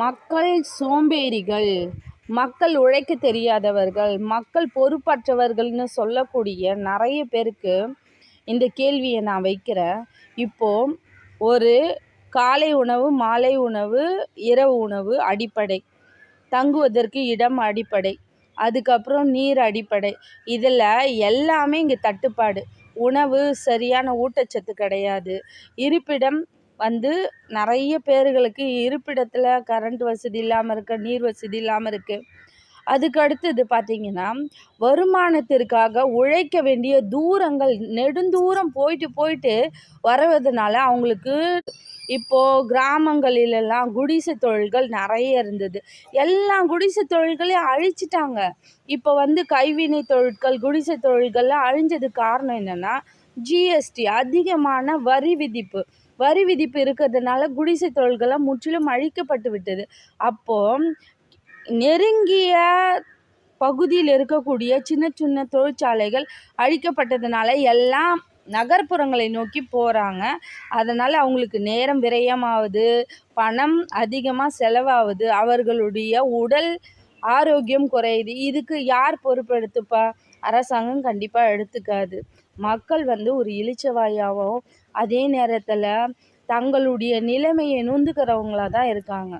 மக்கள் சோம்பேறிகள், மக்கள் உழைக்க தெரியாதவர்கள், மக்கள் பொறுப்பற்றவர்கள்னு சொல்லக்கூடிய நிறைய பேருக்கு இந்த கேள்வியை நான் வைக்கிறேன். இப்போது ஒரு காலை உணவு, மாலை உணவு, இரவு உணவு அடிப்படை, தங்குவதற்கு இடம் அடிப்படை, அதுக்கப்புறம் நீர் அடிப்படை. இதில் எல்லாமே இங்கே தட்டுப்பாடு. உணவு சரியான ஊட்டச்சத்து கிடையாது. இருப்பிடம் நிறைய பேர்களுக்கு இருப்பிடத்தில் கரண்ட் வசதி இல்லாமல் இருக்குது, நீர் வசதி இல்லாமல் இருக்குது. அதுக்கு அடுத்தது பார்த்திங்கன்னா, வருமானத்திற்காக உழைக்க வேண்டிய தூரங்கள் நெடுந்தூரம் போயிட்டு வருவதனால அவங்களுக்கு இப்போது கிராமங்களிலெல்லாம் குடிசை தொழில்கள் நிறைய இருந்தது. எல்லா குடிசை தொழில்களையும் அழிச்சிட்டாங்க. இப்போ கைவினை தொழில்கள், குடிசை தொழில்கள்லாம் அழிஞ்சதுக்கு காரணம் என்னென்னா, ஜிஎஸ்டி அதிகமான வரி விதிப்பு இருக்கிறதுனால குடிசை தொழில்கள்லாம் முற்றிலும் அழிக்கப்பட்டு விட்டது. அப்போது நெருங்கிய பகுதியில் இருக்கக்கூடிய சின்ன சின்ன தொழிற்சாலைகள் அழிக்கப்பட்டதுனால எல்லாம் நகர்ப்புறங்களை நோக்கி போகிறாங்க. அதனால் அவங்களுக்கு நேரம் விரயமாகுது, பணம் அதிகமாக செலவாகுது, அவர்களுடைய உடல் ஆரோக்கியம் குறையுது. இதுக்கு யார் பொறுப்பெடுத்துப்பா? அரசாங்கம் கண்டிப்பாக எடுத்துக்காது. மக்கள் ஒரு இளிச்சவாயாகவும் அதே நேரத்தில் தங்களுடைய நிலைமையை நொந்துக்கிறவங்களாக தான் இருக்காங்க.